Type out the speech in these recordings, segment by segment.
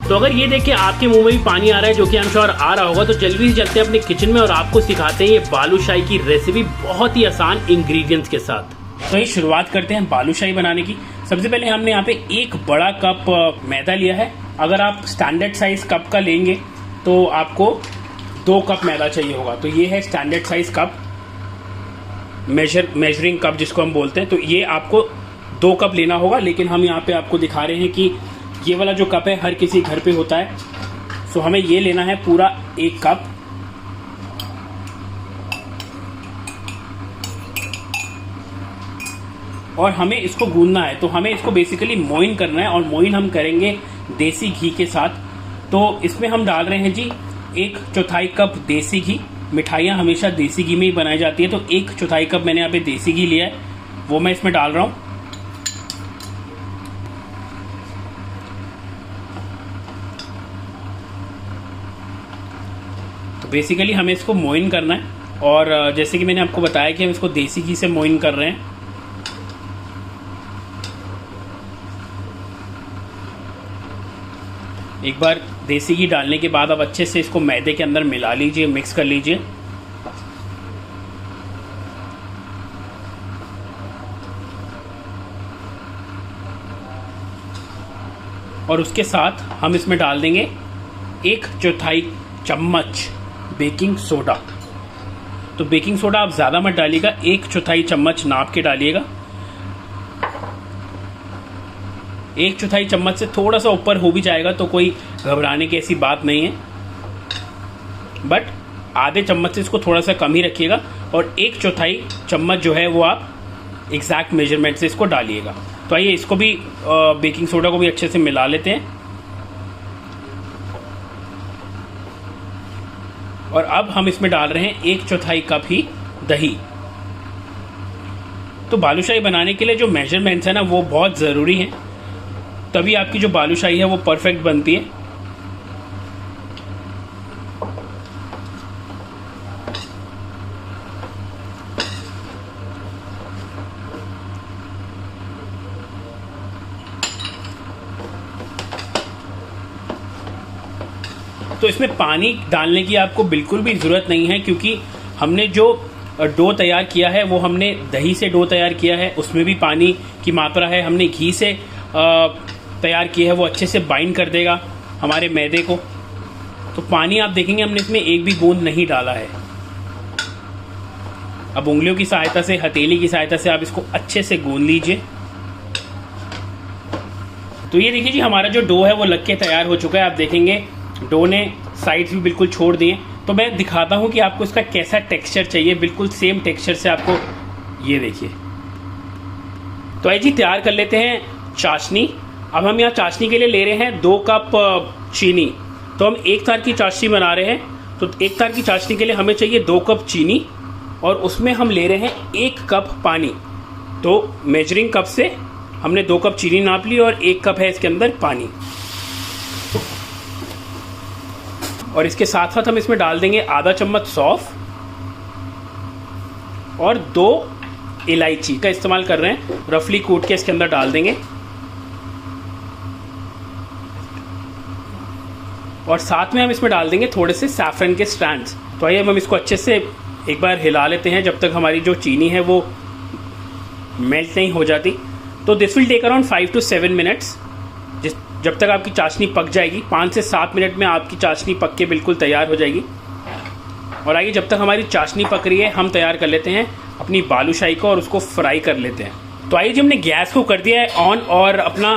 तो अगर ये देख के आपके मुंह में भी पानी आ रहा है, जो कि आई एम श्योर आ रहा होगा, तो जल्दी से चलते हैं अपने किचन में और आपको सिखाते हैं ये बालूशाही की रेसिपी बहुत ही आसान इंग्रेडिएंट्स के साथ। तो ये शुरुआत करते हैं बालूशाही बनाने की। सबसे पहले हमने यहाँ पे एक बड़ा कप मैदा लिया है। अगर आप स्टैंडर्ड साइज कप का लेंगे तो आपको 2 कप मैदा चाहिए होगा। तो ये है standard size cup, measuring cup जिसको हम बोलते हैं। तो ये आपको 2 कप लेना होगा, लेकिन हम यहाँ पे आपको दिखा रहे हैं कि ये वाला जो कप है हर किसी घर पे होता है। सो हमें ये लेना है पूरा 1 कप। और हमें इसको गूंदना है। तो हमें इसको बेसिकली मोइन करना है, और मोइन हम करेंगे देसी घी के साथ। तो इसमें हम डाल रहे हैं जी 1/4 कप देसी घी। मिठाइयाँ हमेशा देसी घी में ही बनाई जाती है, तो 1/4 कप मैंने यहाँ पे देसी घी लिया है, वो मैं इसमें डाल रहा हूँ। तो बेसिकली हमें इसको मोइन करना है, और जैसे कि मैंने आपको बताया कि हम इसको देसी घी से मोइन कर रहे हैं। एक बार देसी घी डालने के बाद आप अच्छे से इसको मैदे के अंदर मिला लीजिए, मिक्स कर लीजिए। और उसके साथ हम इसमें डाल देंगे 1/4 चम्मच बेकिंग सोडा। तो बेकिंग सोडा आप ज़्यादा मत डालिएगा, 1/4 चम्मच नाप के डालिएगा। 1/4 चम्मच से थोड़ा सा ऊपर हो भी जाएगा तो कोई घबराने की ऐसी बात नहीं है, बट आधे चम्मच से इसको थोड़ा सा कम ही रखिएगा। और 1/4 चम्मच जो है वो आप एग्जैक्ट मेजरमेंट से इसको डालिएगा। तो आइए इसको भी बेकिंग सोडा को भी अच्छे से मिला लेते हैं। और अब हम इसमें डाल रहे हैं 1/4 कप ही दही। तो बालूशाही बनाने के लिए जो मेजरमेंट्स है ना वो बहुत ज़रूरी हैं, तभी आपकी जो बालूशाही है वो परफेक्ट बनती है। तो इसमें पानी डालने की आपको बिल्कुल भी ज़रूरत नहीं है, क्योंकि हमने जो डो तैयार किया है वो हमने दही से डो तैयार किया है, उसमें भी पानी की मात्रा है। हमने घी से तैयार किया है, वो अच्छे से बाइंड कर देगा हमारे मैदे को। तो पानी आप देखेंगे हमने इसमें एक भी बूंद नहीं डाला है। अब उंगलियों की सहायता से, हथेली की सहायता से आप इसको अच्छे से गूंद लीजिए। तो ये देखिए जी, हमारा जो डो है वो लग के तैयार हो चुका है। आप देखेंगे डो ने साइड्स भी बिल्कुल छोड़ दिए। तो मैं दिखाता हूँ कि आपको इसका कैसा टेक्सचर चाहिए। बिल्कुल सेम टेक्सचर से आपको, ये देखिए। तो आइए जी तैयार कर लेते हैं चाशनी। अब हम यहाँ चाशनी के लिए ले रहे हैं 2 कप चीनी। तो हम 1 तार की चाशनी बना रहे हैं, तो 1 तार की चाशनी के लिए हमें चाहिए 2 कप चीनी, और उसमें हम ले रहे हैं 1 कप पानी। तो मेजरिंग कप से हमने 2 कप चीनी नाप ली और 1 कप है इसके अंदर पानी। और इसके साथ साथ हम इसमें डाल देंगे आधा चम्मच सौंफ, और 2 इलायची का इस्तेमाल कर रहे हैं, रफली कूट के इसके अंदर डाल देंगे। और साथ में हम इसमें डाल देंगे थोड़े से सैफरन के स्ट्रैंड्स। तो आइए हम इसको अच्छे से एक बार हिला लेते हैं जब तक हमारी जो चीनी है वो मेल्ट नहीं हो जाती। तो this will take around 5 to 7 minutes. जब तक आपकी चाशनी पक जाएगी, 5 से 7 मिनट में आपकी चाशनी पक के बिल्कुल तैयार हो जाएगी। और आइए जब तक हमारी चाशनी पक रही है, हम तैयार कर लेते हैं अपनी बालूशाही को और उसको फ्राई कर लेते हैं। तो आइए जी, हमने गैस को कर दिया है ऑन और अपना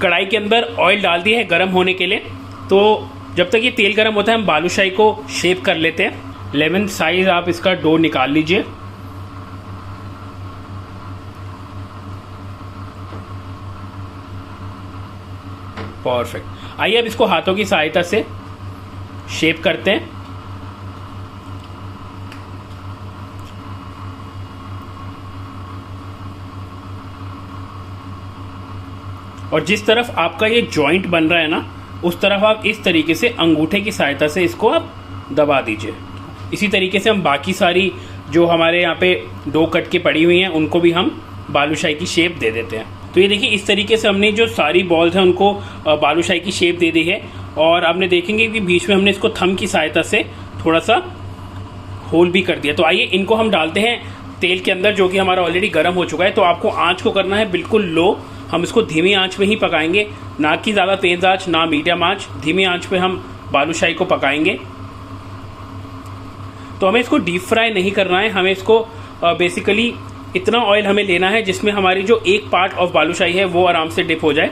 कढ़ाई के अंदर ऑयल डाल दिया है गर्म होने के लिए। तो जब तक ये तेल गर्म होता है, हम बालूशाही को शेप कर लेते हैं। लेमन साइज आप इसका डो निकाल लीजिए। परफेक्ट। आइए अब इसको हाथों की सहायता से शेप करते हैं। और जिस तरफ आपका ये जॉइंट बन रहा है ना, उस तरफ आप इस तरीके से अंगूठे की सहायता से इसको आप दबा दीजिए। इसी तरीके से हम बाकी सारी जो हमारे यहाँ पे डो कट के पड़ी हुई हैं उनको भी हम बालूशाही की शेप दे देते हैं। तो ये देखिए इस तरीके से हमने जो सारी बॉल्स हैं उनको बालूशाही की शेप दे दी है। और आपने देखेंगे कि बीच में हमने इसको थंब की सहायता से थोड़ा सा होल भी कर दिया। तो आइए इनको हम डालते हैं तेल के अंदर, जो कि हमारा ऑलरेडी गर्म हो चुका है। तो आपको आंच को करना है बिल्कुल लो। हम इसको धीमी आंच में ही पकाएंगे, ना कि ज़्यादा तेज आंच, ना मीडियम आंच। धीमी आंच पे हम बालूशाही को पकाएंगे। तो हमें इसको डीप फ्राई नहीं करना है, हमें इसको बेसिकली इतना ऑयल हमें लेना है जिसमें हमारी जो एक पार्ट ऑफ बालूशाही है वो आराम से डिप हो जाए।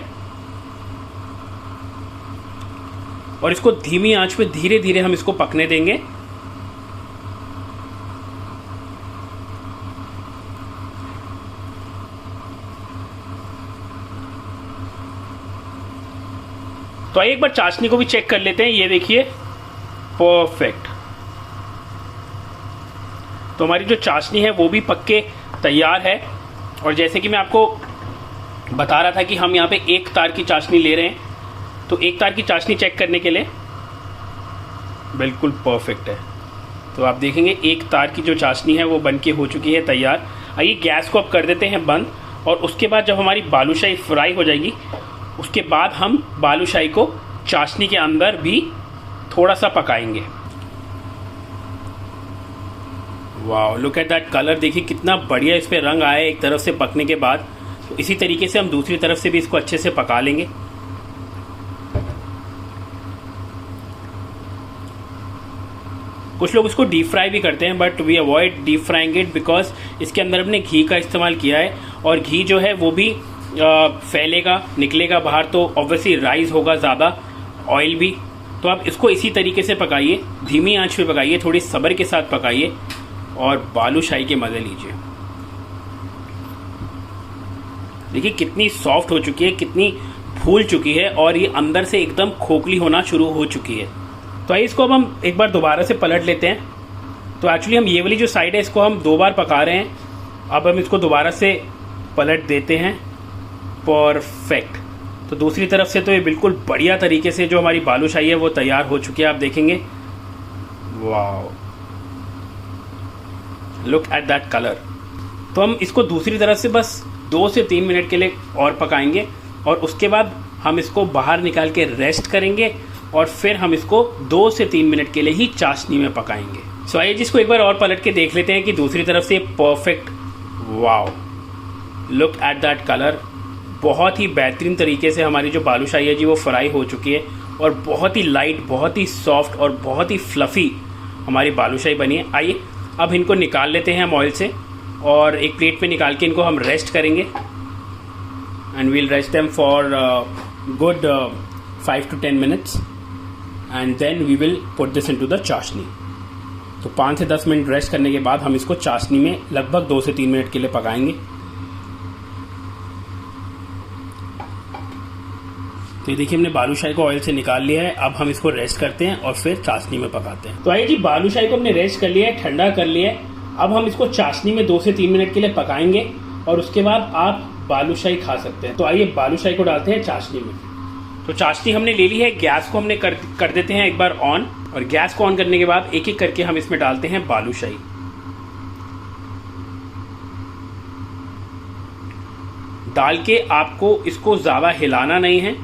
और इसको धीमी आंच पे धीरे धीरे हम इसको पकने देंगे। तो आइए एक बार चाशनी को भी चेक कर लेते हैं। ये देखिए परफेक्ट। तो हमारी जो चाशनी है वो भी पक्के तैयार है। और जैसे कि मैं आपको बता रहा था कि हम यहाँ पे एक तार की चाशनी ले रहे हैं, तो एक तार की चाशनी चेक करने के लिए बिल्कुल परफेक्ट है। तो आप देखेंगे एक तार की जो चाशनी है वो बन के हो चुकी है तैयार। आइए गैस को अब कर देते हैं बंद। और उसके बाद जब हमारी बालूशाही फ्राई हो जाएगी, उसके बाद हम बालूशाही को चाशनी के अंदर भी थोड़ा सा पकाएंगे। वाह, लुक एट दैट कलर। देखिए कितना बढ़िया इस पे रंग आया है एक तरफ से पकने के बाद। तो इसी तरीके से हम दूसरी तरफ से भी इसको अच्छे से पका लेंगे। कुछ लोग इसको डीप फ्राई भी करते हैं, but we avoid deep frying it because इसके अंदर हमने घी का इस्तेमाल किया है। और घी जो है वो भी फैलेगा, निकलेगा बाहर, तो ऑब्वियसली राइज होगा ज़्यादा, ऑयल भी। तो आप इसको इसी तरीके से पकाइए, धीमी आंच पे पकाइए, थोड़ी सब्र के साथ पकाइए और बालूशाही के मज़े लीजिए। देखिए कितनी सॉफ्ट हो चुकी है, कितनी फूल चुकी है और ये अंदर से एकदम खोखली होना शुरू हो चुकी है। तो आइए इसको अब हम एक बार दोबारा से पलट लेते हैं। तो एक्चुअली हम ये वाली जो साइड है इसको हम 2 बार पका रहे हैं। अब हम इसको दोबारा से पलट देते हैं। परफेक्ट। तो दूसरी तरफ से तो ये बिल्कुल बढ़िया तरीके से जो हमारी बालूशाही है वो तैयार हो चुकी है, आप देखेंगे। वाह, लुक एट दैट कलर। तो हम इसको दूसरी तरफ से बस 2 से 3 मिनट के लिए और पकाएंगे और उसके बाद हम इसको बाहर निकाल के रेस्ट करेंगे और फिर हम इसको 2 से 3 मिनट के लिए ही चाशनी में पकाएंगे। सो आइए जिसको एक बार और पलट के देख लेते हैं कि दूसरी तरफ से perfect. Wow, look at that colour. बहुत ही बेहतरीन तरीके से हमारी जो बालूशाही है जी वो फ्राई हो चुकी है और बहुत ही लाइट, बहुत ही सॉफ्ट और बहुत ही फ्लफ़ी हमारी बालूशाही बनी है। आइए अब इनको निकाल लेते हैं हम ऑयल से और एक प्लेट पे निकाल के इनको हम रेस्ट करेंगे। And we'll rest them for good 5 to 10 minutes and then we will put this into the chashni. तो 5 से 10 मिनट रेस्ट करने के बाद हम इसको चाशनी में लगभग 2 से 3 मिनट के लिए पकाएंगे। तो ये देखिए हमने बालूशाही को ऑयल से निकाल लिया है। अब हम इसको रेस्ट करते हैं और फिर चाशनी में पकाते हैं। तो आइए जी, बालूशाही को हमने रेस्ट कर लिया है, ठंडा कर लिया है। अब हम इसको चाशनी में 2 से 3 मिनट के लिए पकाएंगे और उसके बाद आप बालूशाही खा सकते हैं। तो आइए बालूशाही को डालते हैं चाशनी में। तो चाशनी हमने ले ली है, गैस को हमने कर देते हैं एक बार ऑन। और गैस को ऑन करने के बाद एक एक करके हम इसमें डालते हैं बालूशाही। डाल के आपको इसको ज़्यादा हिलाना नहीं है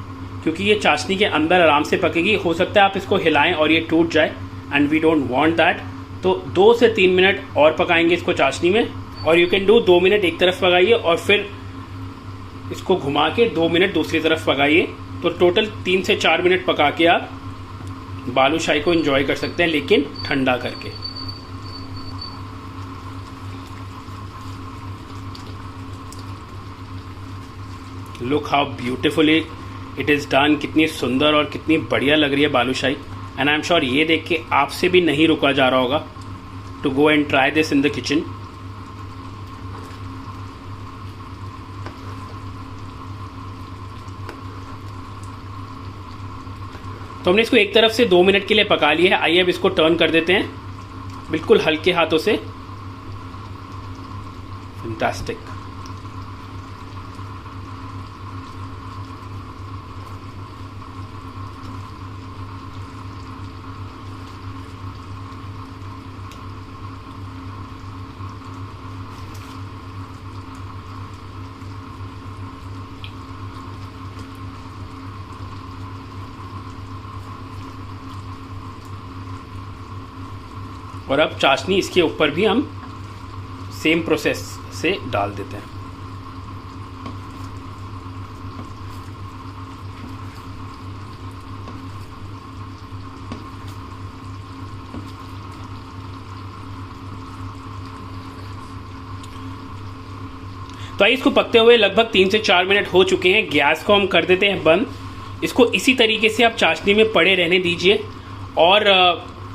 क्योंकि ये चाशनी के अंदर आराम से पकेगी। हो सकता है आप इसको हिलाएं और ये टूट जाए, and we don't want that. तो 2 से 3 मिनट और पकाएंगे इसको चाशनी में। और यू कैन डू 2 मिनट एक तरफ पकाइए और फिर इसको घुमा के 2 मिनट दूसरी तरफ पकाइए। तो टोटल 3 से 4 मिनट पका के आप बालूशाही को एंजॉय कर सकते हैं, लेकिन ठंडा करके। Look how beautifully it is done. कितनी सुंदर और कितनी बढ़िया लग रही है balushahi. And I am sure ये देख के आपसे भी नहीं रुका जा रहा होगा to go and try this in the kitchen. तो हमने इसको एक तरफ से 2 मिनट के लिए पका लिया है। आइए अब इसको टर्न कर देते हैं बिल्कुल हल्के हाथों से। फैंटास्टिक। और अब चाशनी इसके ऊपर भी हम सेम प्रोसेस से डाल देते हैं। तो आइए इसको पकते हुए लगभग 3 से 4 मिनट हो चुके हैं। गैस को हम कर देते हैं बंद। इसको इसी तरीके से आप चाशनी में पड़े रहने दीजिए और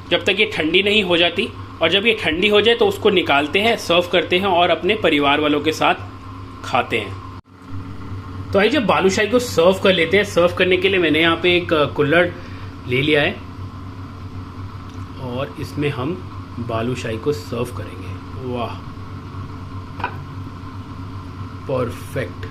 जब तक ये ठंडी नहीं हो जाती, और जब ये ठंडी हो जाए तो उसको निकालते हैं, सर्व करते हैं और अपने परिवार वालों के साथ खाते हैं। तो आइए जब बालूशाही को सर्व कर लेते हैं। सर्व करने के लिए मैंने यहाँ पे एक कुल्हड़ ले लिया है और इसमें हम बालूशाही को सर्व करेंगे। वाह, परफेक्ट।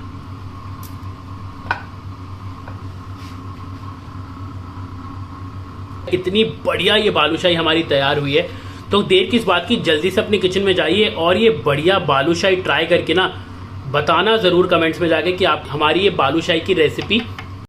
इतनी बढ़िया ये बालूशाही हमारी तैयार हुई है। तो देर किस बात की, जल्दी से अपने किचन में जाइए और ये बढ़िया बालूशाही ट्राई करके ना बताना ज़रूर कमेंट्स में जाके कि आप हमारी ये बालूशाही की रेसिपी